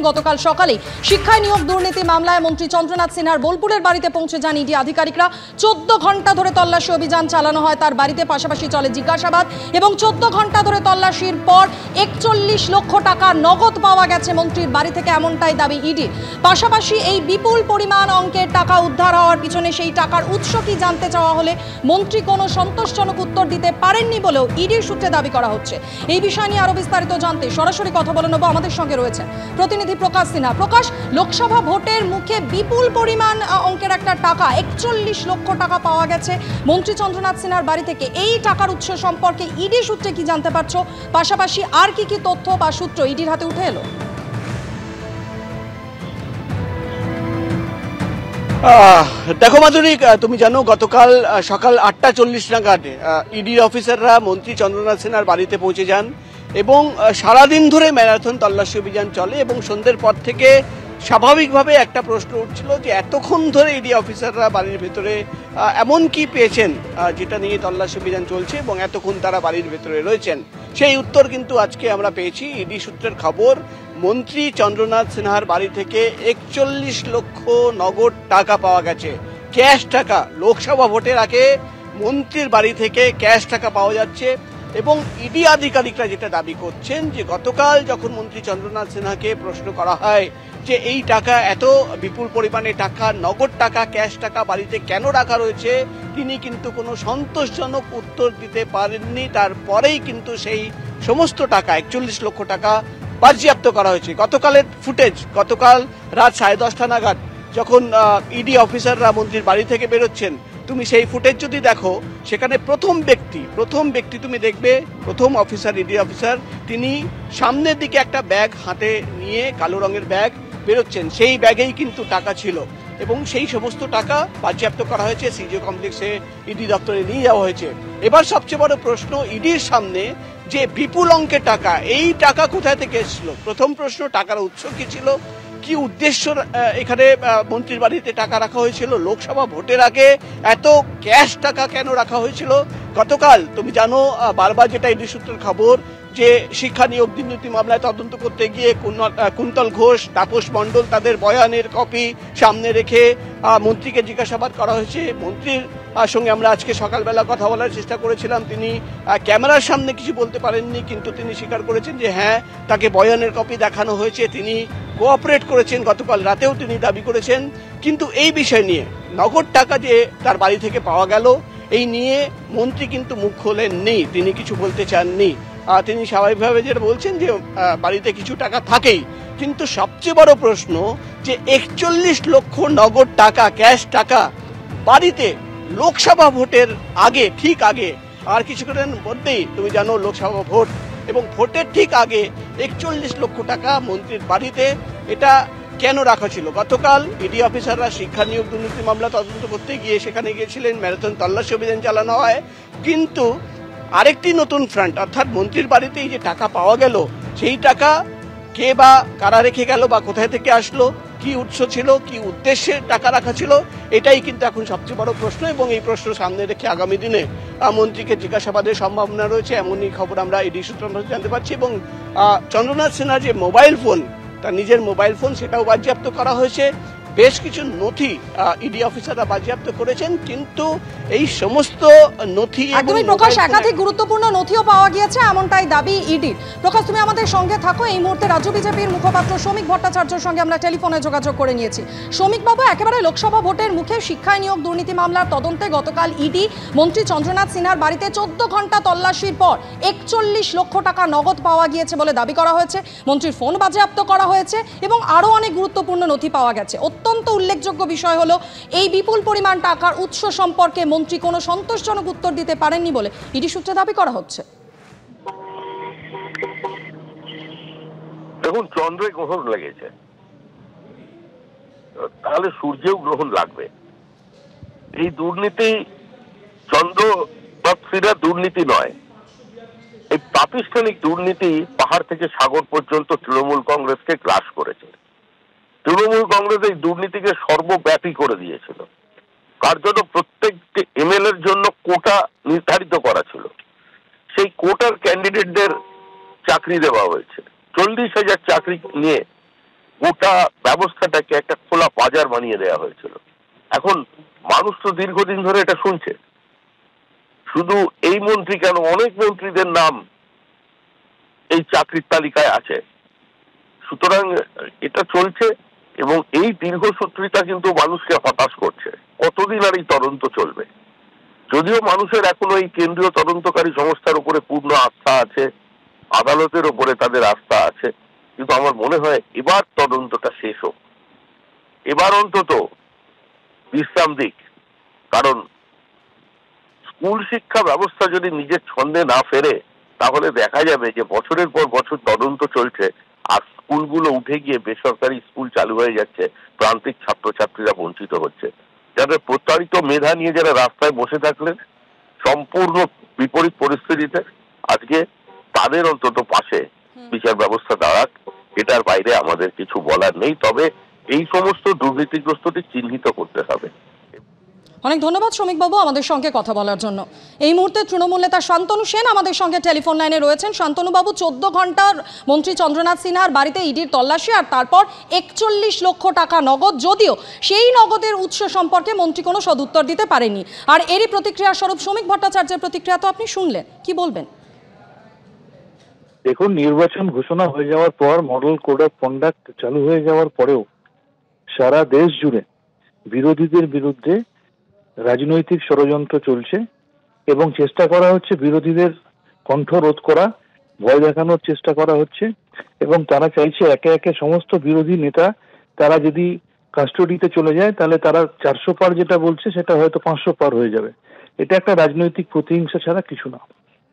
গতকাল সকালে শিক্ষায় নিয়োগ দুর্নীতি মামলায় মন্ত্রী চন্দ্রনাথ সিনহার বোলপুরের বাড়িতে পৌঁছে যান ইডি আধিকারিকরা। 14 ঘন্টা ধরে তল্লাশি অভিযান চালানো হয় তার বাড়িতে, পাশাপাশি চলে জিজ্ঞাসাবাদ এবং 14 ঘন্টা ধরে তল্লাশির পর 41 লক্ষ টাকা নগদ পাওয়া গেছে মন্ত্রীর বাড়ি থেকে, এমনটাই দাবি ইডির। পাশাপাশি এই বিপুল পরিমাণ অঙ্কের টাকা উদ্ধার হওয়ার পিছনে সেই টাকার উৎস কি জানতে চাওয়া হলে মন্ত্রী কোনো সন্তোষজনক উত্তর দিতে পারেননি বলেও ইডির সূত্রে দাবি করা হচ্ছে। এই বিষয় নিয়ে আরো বিস্তারিত জানতে সরাসরি কথা বলে নেব, আমাদের সঙ্গে রয়েছে প্রতিনিধি প্রকাশ সিনহা। প্রকাশ, লোকসভা ভোটের মুখে বিপুল পরিমাণ অঙ্কের একটা টাকা 41 লক্ষ টাকা পাওয়া গেছে মন্ত্রী চন্দ্রনাথ সিনহার বাড়ি থেকে। এই টাকার উৎস সম্পর্কে ইডি সূত্রে কি জানতে পারছো? পাশাপাশি আর কি কি তথ্য বা সূত্র ইডির হাতে উঠে এলো? দেখো মাধুরী, তুমি জানো গতকাল সকাল 8:40 নাগাদ ইডি অফিসাররা মন্ত্রী চন্দ্রনাথ সিনহার বাড়িতে পৌঁছে যান এবং সারাদিন ধরে ম্যারাথন তল্লাশি অভিযান চলে এবং সন্ধ্যের পর থেকে স্বাভাবিকভাবে একটা প্রশ্ন উঠছিল যে এতক্ষণ ধরে ইডি অফিসাররা বাড়ির ভেতরে এমন কি পেয়েছেন যেটা নিয়ে তল্লাশি অভিযান চলছে এবং এতক্ষণ তারা বাড়ির ভেতরে রয়েছেন। সেই উত্তর কিন্তু আজকে আমরা পেয়েছি। ইডি সূত্রের খবর, মন্ত্রী চন্দ্রনাথ সিনহার বাড়ি থেকে 41 লক্ষ নগদ টাকা পাওয়া গেছে, ক্যাশ টাকা। লোকসভা ভোটের আগে মন্ত্রীর বাড়ি থেকে ক্যাশ টাকা পাওয়া যাচ্ছে এবং ইডি আধিকারিকরা যেটা দাবি করছেন যে গতকাল যখন মন্ত্রী চন্দ্রনাথ সিনহাকে প্রশ্ন করা হয় যে এই টাকা, এত বিপুল পরিমাণে টাকা, নগদ টাকা, ক্যাশ টাকা বাড়িতে কেন রাখা রয়েছে, তিনি কিন্তু কোনো সন্তোষজনক উত্তর দিতে পারেননি। তারপরেই কিন্তু সেই সমস্ত টাকা 41 লক্ষ টাকা বাজেয়াপ্ত করা হয়েছে। গতকালের ফুটেজ, গতকাল রাত 10:30 নাগাদ যখন ইডি অফিসাররা মন্ত্রীর বাড়ি থেকে বেরোচ্ছেন, তুমি সেই ফুটেজ যদি দেখো, সেখানে প্রথম ব্যক্তি তুমি দেখবে, প্রথম অফিসার, ইডি অফিসার, তিনি সামনের দিকে একটা ব্যাগ হাতে নিয়ে, কালো রঙের ব্যাগ, বেরোচ্ছেন। সেই ব্যাগেই কিন্তু টাকা ছিল এবং সেই সমস্ত টাকা বাজেয়াপ্ত করা হয়েছে, সিজিও কমপ্লেক্সে ইডি দপ্তরে নিয়ে যাওয়া হয়েছে। এবার সবচেয়ে বড় প্রশ্ন ইডির সামনে যে বিপুল অঙ্কের টাকা, এই টাকা কোথায় থেকে এসেছিল? প্রথম প্রশ্ন, টাকার উৎস কি ছিল, কি উদ্দেশ্য এখানে মন্ত্রীর বাড়িতে টাকা রাখা হয়েছিল? লোকসভা ভোটের আগে এত ক্যাশ টাকা কেন রাখা হয়েছিল? গতকাল তুমি জানো, বারবার যেটা ইডি সূত্রের খবর, যে শিক্ষা নিয়োগ দুর্নীতি মামলায় তদন্ত করতে গিয়ে কুন্তল ঘোষ, তাপস মণ্ডল, তাদের বয়ানের কপি সামনে রেখে মন্ত্রীকে জিজ্ঞাসাবাদ করা হয়েছে। মন্ত্রীর সঙ্গে আমরা আজকে সকালবেলা কথা বলার চেষ্টা করেছিলাম, তিনি ক্যামেরার সামনে কিছু বলতে পারেননি, কিন্তু তিনি স্বীকার করেছেন যে হ্যাঁ, তাকে বয়ানের কপি দেখানো হয়েছে, তিনি কোঅপারেট করেছেন। গতকাল রাতেও তিনি দাবি করেছেন। কিন্তু এই বিষয় নিয়ে, নগদ টাকা যে তার বাড়ি থেকে পাওয়া গেল, এই নিয়ে মন্ত্রী কিন্তু মুখ খোলেননি, তিনি কিছু বলতে চাননি। তিনি স্বাভাবিকভাবে যেটা বলছেন যে বাড়িতে কিছু টাকা থাকেই, কিন্তু সবচেয়ে বড় প্রশ্ন যে 41 লক্ষ নগদ টাকা, ক্যাশ টাকা বাড়িতে লোকসভা ভোটের আগে, ঠিক আগে, আর কিছুক্ষণের মধ্যেই তুমি জানো লোকসভা ভোট, এবং ভোটের ঠিক আগে 41 লক্ষ টাকা মন্ত্রীর বাড়িতে, এটা কেন রাখা ছিল? গতকাল ইডি অফিসাররা শিক্ষা নিয়োগ দুর্নীতি মামলা তদন্ত করতে গিয়ে সেখানে গিয়েছিলেন, ম্যারাথন তল্লাশি অভিযান চালানো হয়, কিন্তু আরেকটি নতুন ফ্রন্ট, অর্থাৎ মন্ত্রীর বাড়িতে এই যে টাকা পাওয়া গেল, সেই টাকা কে বা কারা রেখে গেল বা কোথায় থেকে আসলো, কি উৎস ছিল, কি উদ্দেশ্যে টাকা রাখা ছিল, এটাই কিন্তু এখন সবচেয়ে বড় প্রশ্ন। এবং এই প্রশ্ন সামনে রেখে আগামী দিনে মন্ত্রীকে জিজ্ঞাসাবাদের সম্ভাবনা রয়েছে, এমনই খবর আমরা ইডি সূত্রে জানতে পারছি। এবং চন্দ্রনাথ সিনহার যে মোবাইল ফোন, তার নিজের মোবাইল ফোন, সেটাও বাজেয়াপ্ত করা হয়েছে। বেশ কিছু নথি ইডি অফিসাররা বাজেয়াপ্ত করেছেন, কিন্তু এই সমস্ত নথি, একদমই প্রকাশ, একাধিক গুরুত্বপূর্ণ নথিও পাওয়া গিয়েছে, এমনটাই দাবি ইডির। প্রকাশ, তুমি আমাদের সঙ্গে থাকো। এই মুহূর্তে রাজ্য বিজেপির মুখপাত্র শ্রমিক ভট্টাচার্যের সঙ্গে আমরা টেলিফোনে যোগাযোগ করে নিয়েছি। শ্রমিক বাবু, একেবারে লোকসভা ভোটের মুখে শিক্ষায় নিয়োগ দুর্নীতি মামলার তদন্তে গতকাল ইডি মন্ত্রী চন্দ্রনাথ সিনহার বাড়িতে 14 ঘন্টা তল্লাশির পর 41 লক্ষ টাকা নগদ পাওয়া গিয়েছে বলে দাবি করা হয়েছে। মন্ত্রীর ফোন বাজেয়াপ্ত করা হয়েছে এবং আরও অনেক গুরুত্বপূর্ণ নথি পাওয়া গেছে। অত্যন্ত উল্লেখযোগ্য বিষয় হলো, এই বিপুল পরিমাণ টাকার উৎস সম্পর্কে মন্ত্রী কোনো সন্তোষজনক উত্তর দিতে পারেননি বলে ইডি সূত্রে দাবি করা হচ্ছে। দেখুন, চন্দ্রে গ্রহণ লেগেছে, তাহলে সূর্যেও গ্রহণ লাগবে। এই দুর্নীতি চন্দ্র বা সিনহার দুর্নীতি নয়, এই প্রাতিষ্ঠানিক দুর্নীতি পাহাড় থেকে সাগর পর্যন্ত তৃণমূল কংগ্রেসকে গ্রাস করেছে। তৃণমূল কংগ্রেস এই দুর্নীতিকে সর্বব্যাপী করে দিয়েছিল। কার জন্য? প্রত্যেকটি এমএলএ এর জন্য কোটা নির্ধারিত করা ছিল, সেই কোটার ক্যান্ডিডেটদের চাকরি দেওয়া হয়েছে। 40,000 চাকরি নিয়ে গোটা ব্যবস্থাটাকে একটা খোলা বাজার বানিয়ে দেওয়া হয়েছিল। এখন মানুষ তো দীর্ঘদিন ধরে এটা শুনছে, শুধু এই মন্ত্রী কেন, অনেক মন্ত্রীদের নাম এই চাকরির তালিকায় আছে। সুতরাং এটা চলছে এবং এই দীর্ঘসূত্রিতা কিন্তু মানুষকে হতাশ করছে। কতদিন আর এই তদন্ত চলবে? যদিও মানুষের এখনো এই কেন্দ্রীয় তদন্তকারী সংস্থার উপরে পূর্ণ আস্থা আছে, আদালতের উপরে তাদের আস্থা আছে, কিন্তু আমার মনে হয় এবার তদন্তটা শেষ হোক, এবার অন্তত বিশ্রাম দিক। কারণ স্কুল শিক্ষা ব্যবস্থা যদি নিজের ছন্দে না ফেরে, তাহলে দেখা যাবে যে বছরের পর বছর তদন্ত চলছে আর স্কুলগুলো উঠে গিয়ে বেসরকারি স্কুল চালু হয়ে যাচ্ছে, প্রান্তিক ছাত্রছাত্রীরা বঞ্চিত হচ্ছে। যাদের প্রত্যারিত মেধা নিয়ে যারা রাস্তায় বসে থাকলেন সম্পূর্ণ বিপরীত পরিস্থিতিতে, আজকে তাদের অন্তত পাশে বিচার ব্যবস্থা দাঁড়াক, এটার বাইরে আমাদের কিছু বলার নেই। তবে এই সমস্ত দুর্নীতিগ্রস্তদের চিহ্নিত করতে হবে। অনেক ধন্যবাদ শ্রমিকবাবু আমাদের সঙ্গে কথা বলার জন্য। এই মুহূর্তে তৃণমূল নেতা শান্তনু সেন আমাদের সঙ্গে টেলিফোন লাইনে রয়েছেন। শান্তনুবাবু, 14 ঘন্টার মন্ত্রী চন্দ্রনাথ সিনহার বাড়িতে ইডির তল্লাশি আর তারপর 41 লক্ষ টাকা নগদ, যদিও সেই নগদের উৎস সম্পর্কে মন্ত্রী কোনো সদুত্তর দিতে পারেনি। আর এরই প্রতিক্রিয়া স্বরূপ শ্রমিক ভট্টাচার্যের প্রতিক্রিয়া তো আপনি শুনলেন, কি বলবেন? দেখুন, নির্বাচন ঘোষণা হয়ে যাওয়ার পর, মডেল কোড অফ কন্ডাক্ট চালু হয়ে যাওয়ার পরেও সারা দেশ জুড়ে বিরোধীদের বিরুদ্ধে রাজনৈতিক ষড়যন্ত্র চলছে এবং চেষ্টা করা হচ্ছে বিরোধীদের কণ্ঠ রোধ করা, ভয় দেখানোর চেষ্টা করা হচ্ছে এবং তারা চাইছে একে একে সমস্ত বিরোধী নেতা তারা যদি কাস্টডিতে চলে যায় তাহলে তারা 400 পার যেটা বলছে সেটা হয়তো 500 পার হয়ে যাবে। এটা একটা রাজনৈতিক প্রতিহিংসা ছাড়া কিছু না।